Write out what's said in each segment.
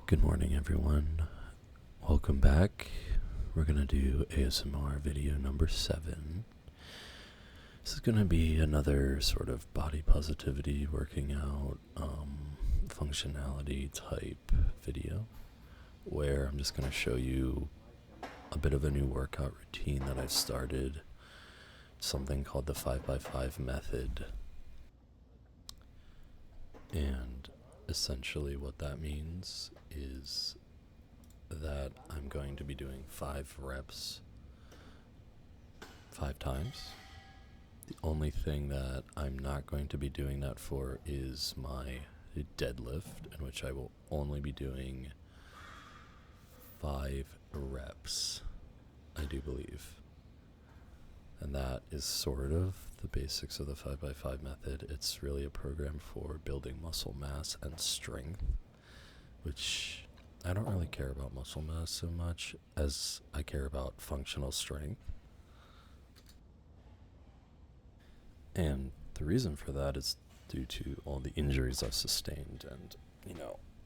Good morning, everyone. Welcome back. We're going to do ASMR video number 7. This is going to be another sort of body positivity, working out, functionality type video where I'm just going to show you a bit of a new workout routine that I've started, something called the 5x5 method. And essentially what that means is that I'm going to be doing 5 reps 5 times. The only thing that I'm not going to be doing that for is my deadlift, in which I will only be doing 5 reps, I do believe. And that is sort of the basics of the 5x5 method. It's really a program for building muscle mass and strength, which I don't really care about muscle mass so much as I care about functional strength. And the reason for that is due to all the injuries I've sustained. And,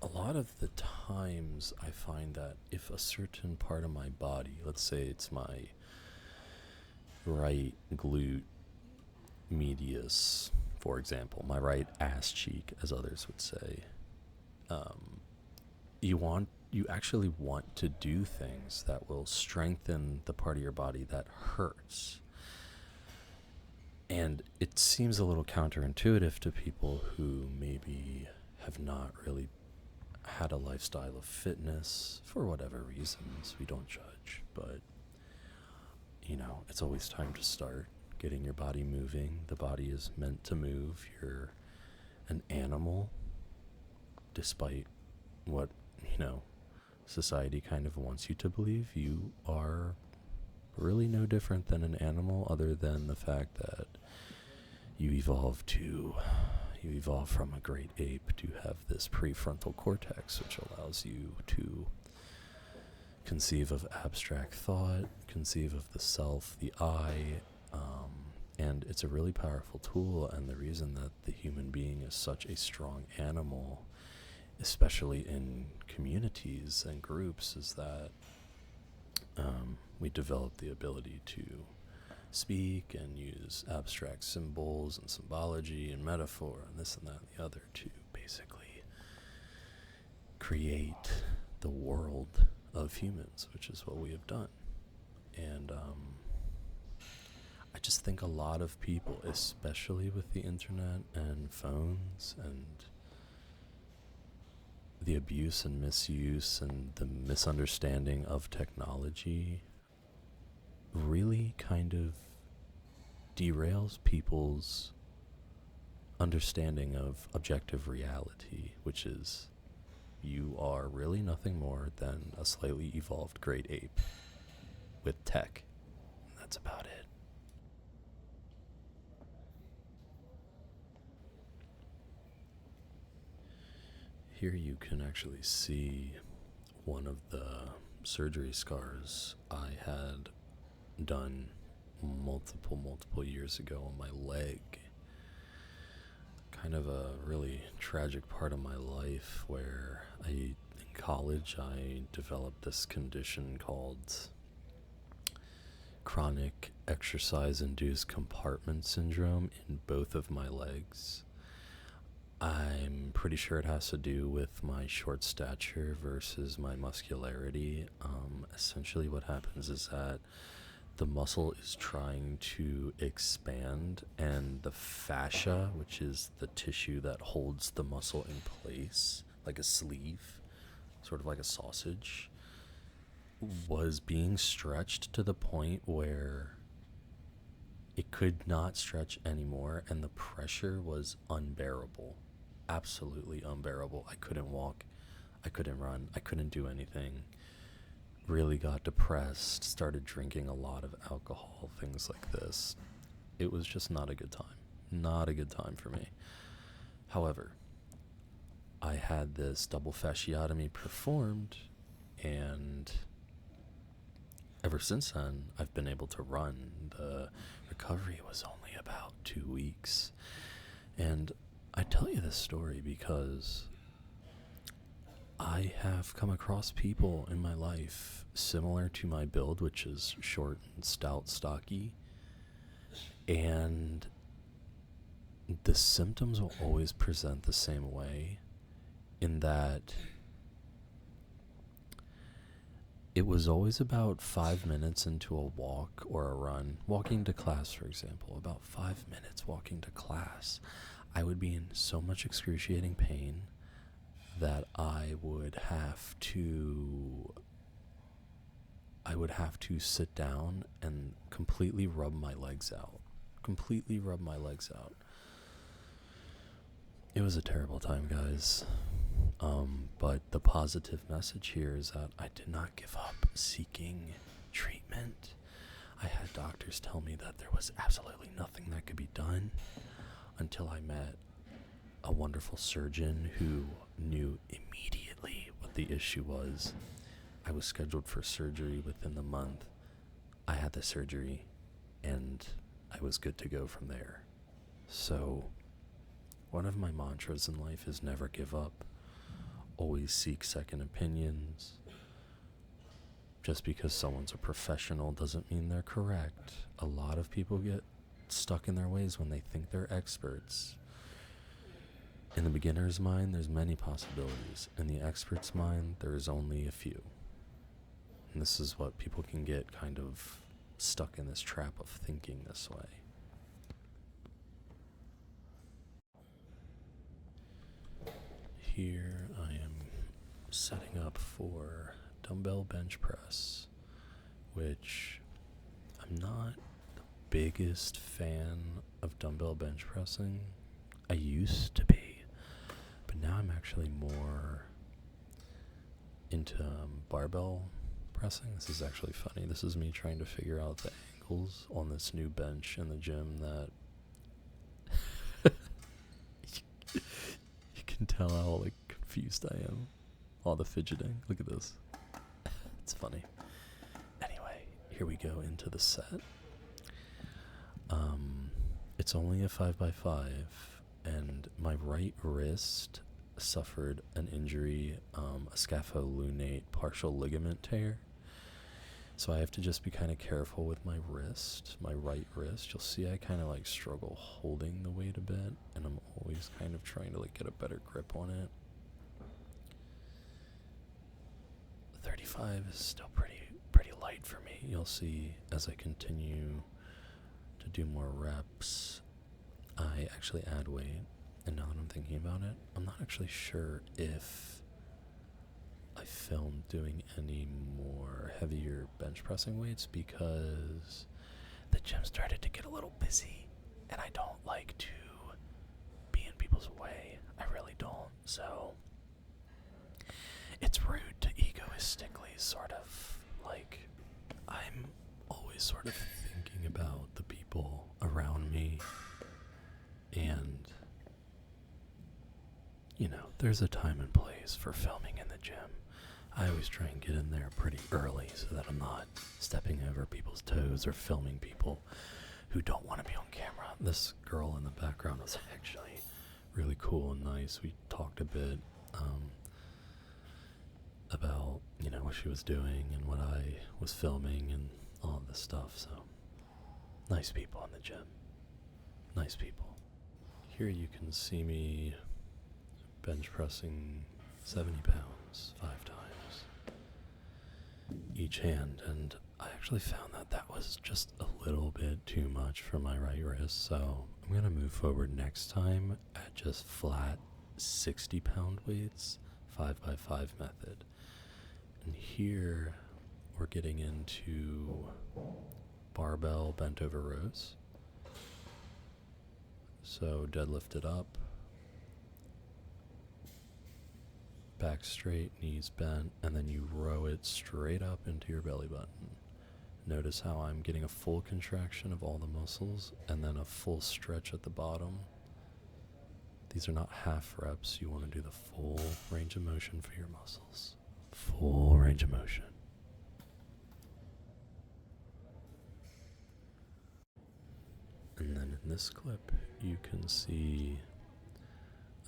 a lot of the times I find that if a certain part of my body, let's say it's my right glute medius, for example, my right ass cheek, as others would say, you actually want to do things that will strengthen the part of your body that hurts. And it seems a little counterintuitive to people who maybe have not really had a lifestyle of fitness for whatever reasons. We don't judge, but it's always time to start getting your body moving. The body is meant to move. You're an animal, despite what, society kind of wants you to believe. You are really no different than an animal, other than the fact that you evolved from a great ape to have this prefrontal cortex, which allows you to conceive of abstract thought, conceive of the self, the I, and it's a really powerful tool. And the reason that the human being is such a strong animal, especially in communities and groups, is that we develop the ability to speak and use abstract symbols and symbology and metaphor and this and that and the other to basically create the world of humans, which is what we have done. And I just think a lot of people, especially with the internet and phones and the abuse and misuse and the misunderstanding of technology, really kind of derails people's understanding of objective reality, which is you are really nothing more than a slightly evolved great ape with tech. And that's about it. Here you can actually see one of the surgery scars I had done multiple years ago on my leg. Kind of a really tragic part of my life where in college I developed this condition called chronic exercise-induced compartment syndrome in both of my legs. I'm pretty sure it has to do with my short stature versus my muscularity. Essentially what happens is that the muscle is trying to expand, and the fascia, which is the tissue that holds the muscle in place, like a sleeve, sort of like a sausage, was being stretched to the point where it could not stretch anymore, and the pressure was unbearable. Absolutely unbearable. I couldn't walk, I couldn't run, I couldn't do anything. Really got depressed, started drinking a lot of alcohol, things like this. It was just not a good time. Not a good time for me. However, I had this double fasciotomy performed, and ever since then, I've been able to run. The recovery was only about 2 weeks. And I tell you this story because I have come across people in my life similar to my build, which is short and stout, stocky, and the symptoms will always present the same way, in that it was always about 5 minutes into a walk or a run, walking to class, for example, about 5 minutes walking to class, I would be in so much excruciating pain that I would have to sit down and completely rub my legs out. It was a terrible time, guys. But the positive message here is that I did not give up seeking treatment. I had doctors tell me that there was absolutely nothing that could be done until I met a wonderful surgeon who knew immediately what the issue was. I was scheduled for surgery within the month. I had the surgery and I was good to go from there. So, one of my mantras in life is never give up. Always seek second opinions. Just because someone's a professional doesn't mean they're correct. A lot of people get stuck in their ways when they think they're experts. In the beginner's mind, there's many possibilities. In the expert's mind, there is only a few. And this is what people can get kind of stuck in this trap of thinking this way. Here I am setting up for dumbbell bench press, which I'm not the biggest fan of dumbbell bench pressing. I used to be, but now I'm actually more into barbell pressing. This is actually funny. This is me trying to figure out the angles on this new bench in the gym that you can tell how confused I am. All the fidgeting. Look at this. It's funny. Anyway, here we go into the set. It's only a 5x5, and my right wrist suffered an injury, a scapholunate partial ligament tear. So I have to just be kind of careful with my wrist, my right wrist. You'll see I kind of struggle holding the weight a bit, and I'm always kind of trying to get a better grip on it. 35 is still pretty light for me. You'll see as I continue to do more reps, I actually add weight. And now that I'm thinking about it, I'm not actually sure if I filmed doing any more heavier bench pressing weights because the gym started to get a little busy, and I don't like to be in people's way. I really don't. So it's rude to egoistically I'm always sort of thinking about the people around me, and there's a time and place for filming in the gym. I always try and get in there pretty early so that I'm not stepping over people's toes or filming people who don't want to be on camera. This girl in the background was actually really cool and nice. We talked a bit about, what she was doing and what I was filming and all this stuff. So, nice people in the gym. Nice people. Here you can see me bench pressing 70 pounds 5 times each hand, and I actually found that was just a little bit too much for my right wrist, so I'm going to move forward next time at just flat 60-pound weights, 5x5 method. And here we're getting into barbell bent over rows. So deadlift it up, back straight, knees bent, and then you row it straight up into your belly button. Notice how I'm getting a full contraction of all the muscles and then a full stretch at the bottom. These are not half reps. You want to do the full range of motion for your muscles. Full range of motion. And then in this clip, you can see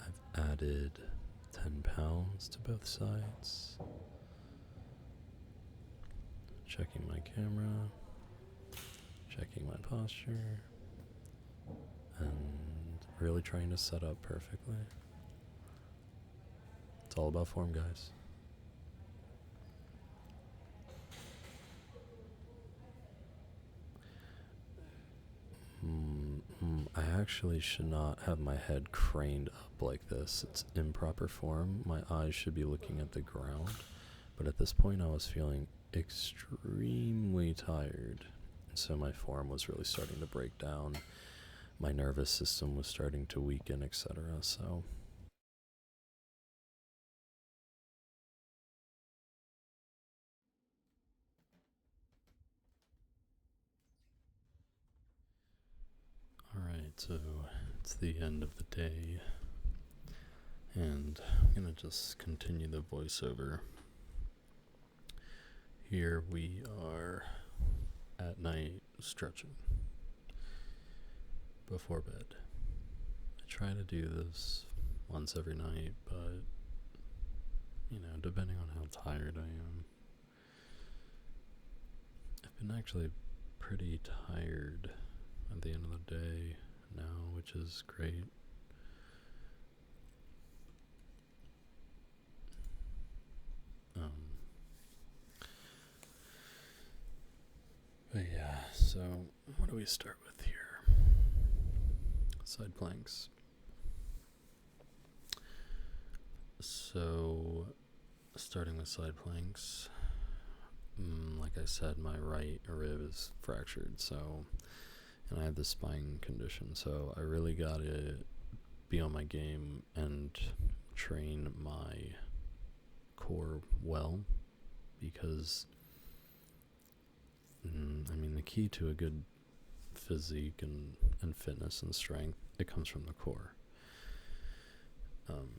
I've added 10 pounds to both sides. Checking my camera, checking my posture, and really trying to set up perfectly. It's all about form, guys. I actually should not have my head craned up like this. It's improper form. My eyes should be looking at the ground. But at this point, I was feeling extremely tired. So my form was really starting to break down. My nervous system was starting to weaken, etc. So alright, so it's the end of the day. And I'm going to just continue the voiceover. Here we are at night stretching before bed. I try to do this once every night, but, depending on how tired I am. I've been actually pretty tired at the end of the day now, which is great. But yeah, so what do we start with here? Side planks. So, starting with side planks, like I said, my right rib is fractured, and I have this spine condition, so I really gotta be on my game and train my core well, because the key to a good physique and fitness and strength, it comes from the core.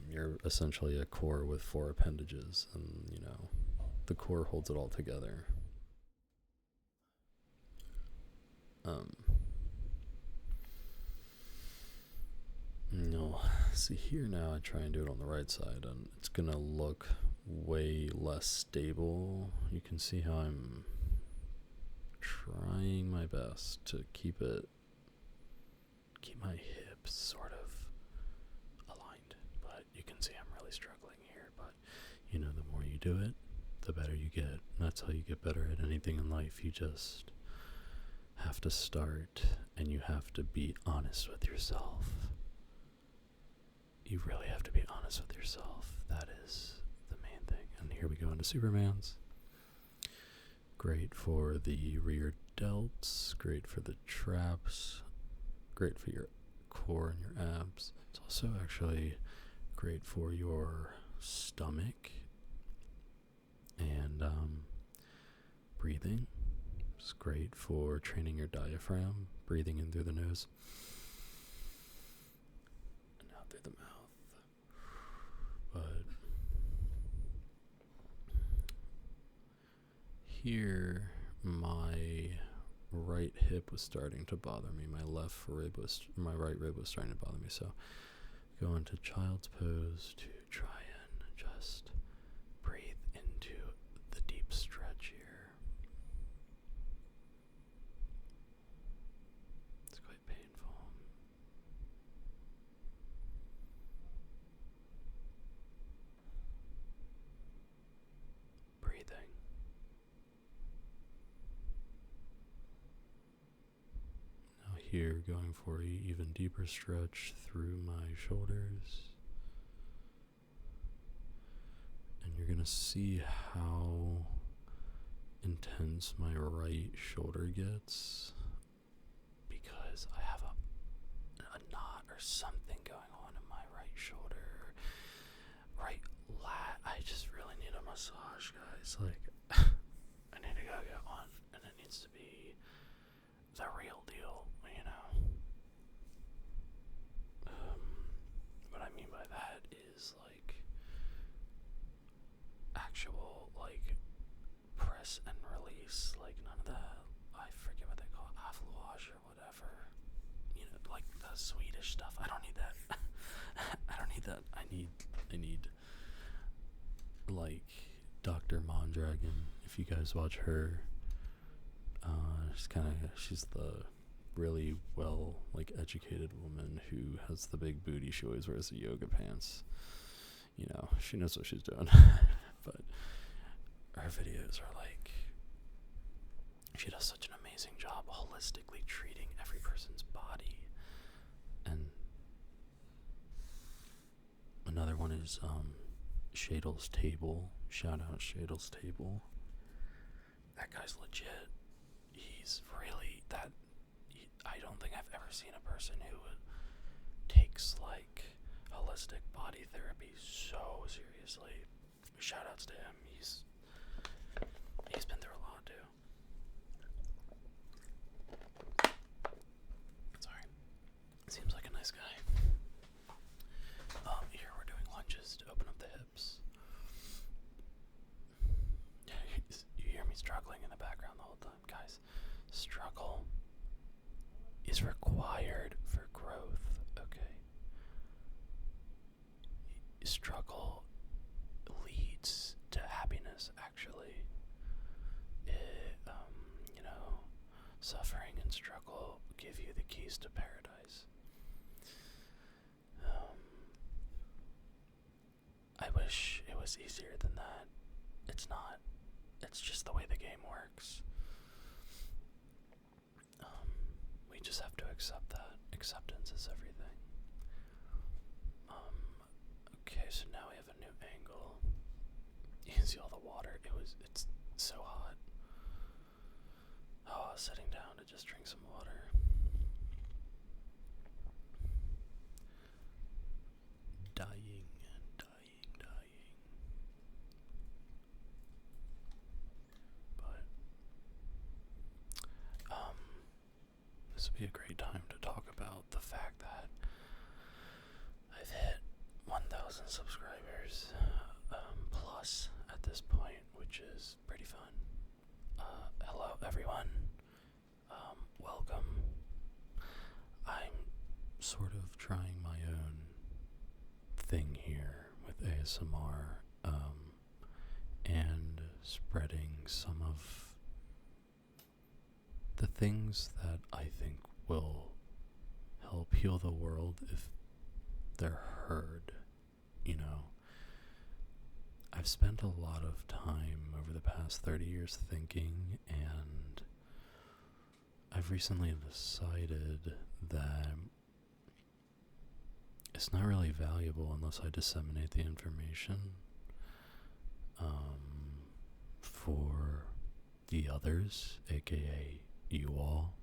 You're essentially a core with 4 appendages, and the core holds it all together. See here now, I try and do it on the right side, and it's gonna look way less stable. You can see how I'm trying my best to keep my hips sort of aligned, but you can see I'm really struggling here. But the more you do it, the better you get. That's how you get better at anything in life. You just have to start, and you have to be honest with yourself. You really have to be honest with yourself. That is the main thing. And here we go into Superman's. Great for the rear delts, great for the traps, great for your core and your abs. It's also actually great for your stomach and breathing. It's great for training your diaphragm, breathing in through the nose and out through the mouth. But here, my right hip was starting to bother me. My right rib was starting to bother me. So go into child's pose to try and just breathe into the deep stretch here. It's quite painful. Breathing. Now here, going for an even deeper stretch through my shoulders. And you're going to see how intense my right shoulder gets, because I have a knot or something going on in my right shoulder, right lat. I just really need a massage, guys. I need to go get one, and it needs to be the real deal, What I mean by that is actual press and release, none of that. I forget what they call it, affluage or whatever. The Swedish stuff. I don't need that. I don't need that. I need like Dr. Mondragon, if you guys watch her, she's the really well, like, educated woman who has the big booty. She always wears the yoga pants. You know, she knows what she's doing. But her videos are like, she does such an amazing job holistically treating every person's body. And another one is Shadle's Table. Shout out Shadle's Table. That guy's legit. He's really I don't think I've ever seen a person who takes like holistic body therapy so seriously. Shout outs to him. He's been through a lot too. Sorry. Seems like a nice guy. Here we're doing lunges to open up the hips. Yeah, you hear me struggling in the background the whole time. Guys, struggle is required for growth, okay? Struggle leads to happiness, actually. Suffering and struggle give you the keys to paradise. I wish it was easier than that. It's not. It's just the way the game works. We just have to accept that. Acceptance is everything. Okay, so now we have a new angle. You can see all the water. It's so hot. Oh, I was sitting down to just drink some water. Dying. But, this would be a great time to talk about the fact that I've hit 1,000 subscribers, plus at this point, which is pretty fun. Hello everyone. Welcome. I'm sort of trying my own thing here with ASMR, and spreading some of the things that I think will help heal the world if they're heard. You know, I've spent a lot of time over the past 30 years thinking, and I've recently decided that it's not really valuable unless I disseminate the information for the others, aka you all.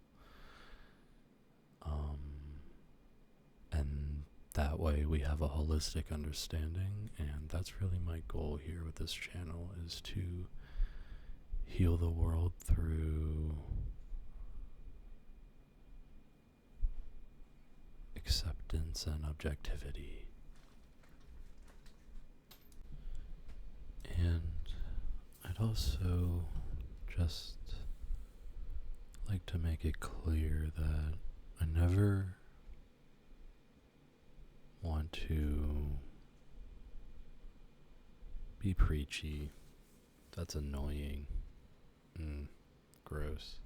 And that way we have a holistic understanding, and that's really my goal here with this channel, is to heal the world through acceptance and objectivity. And I'd also just like to make it clear that I never want to be preachy. That's annoying. Gross.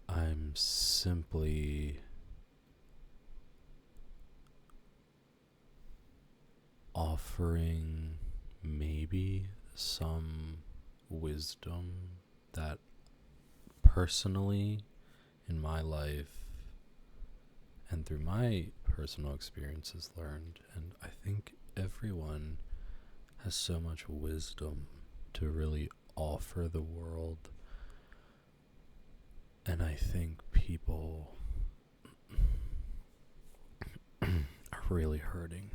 I'm simply offering maybe some wisdom that personally in my life and through my personal experiences learned, and I think everyone has so much wisdom to really offer the world, and I think people are really hurting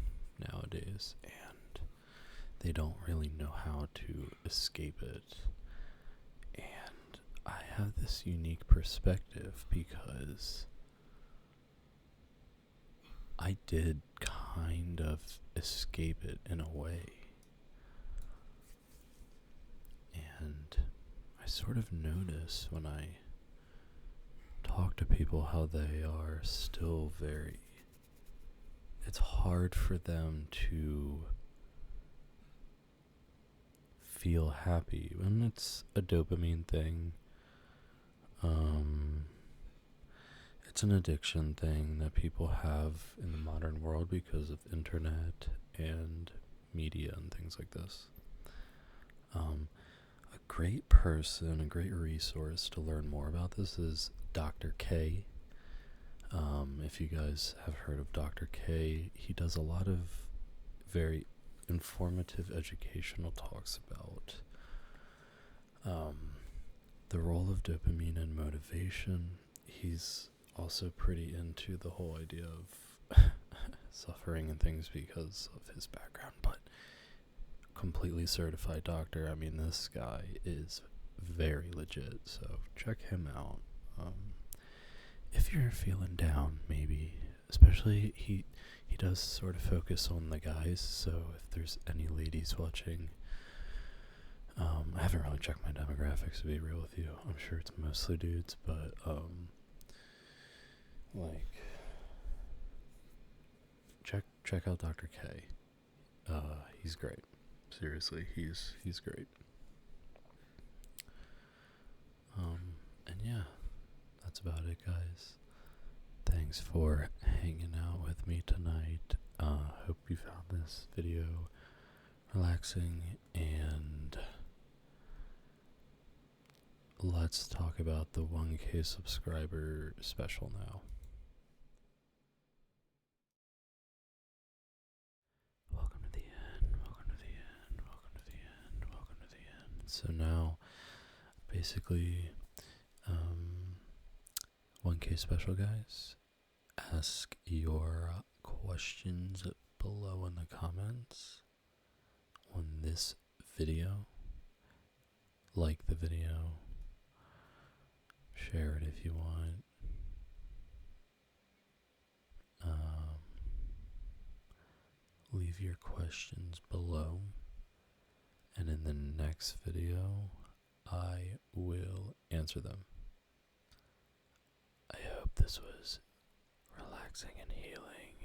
nowadays, and they don't really know how to escape it. And I have this unique perspective because I did kind of escape it in a way. And I sort of notice when I talk to people how they are still very it's hard for them to feel happy when it's a dopamine thing. It's an addiction thing that people have in the modern world because of internet and media and things like this. A great person, a great resource to learn more about this is Dr. K. If you guys have heard of Dr. K, he does a lot of very informative educational talks about the role of dopamine and motivation. He's also pretty into the whole idea of suffering and things because of his background, but completely certified doctor. I mean, this guy is very legit, so check him out. If you're feeling down, maybe, especially he does sort of focus on the guys, so if there's any ladies watching, I haven't really checked my demographics, to be real with you. I'm sure it's mostly dudes, but check out Dr. K. He's great. Seriously, he's great. And yeah, that's about it, guys. Thanks for hanging out with me tonight. Hope you found this video relaxing, and let's talk about the 1K subscriber special now. Welcome to the end, welcome to the end, welcome to the end, welcome to the end. So now, basically, 1K special, guys. Ask your questions below in the comments on this video. Like the video. Share it if you want. Leave your questions below. And in the next video, I will answer them. I hope this was relaxing and healing.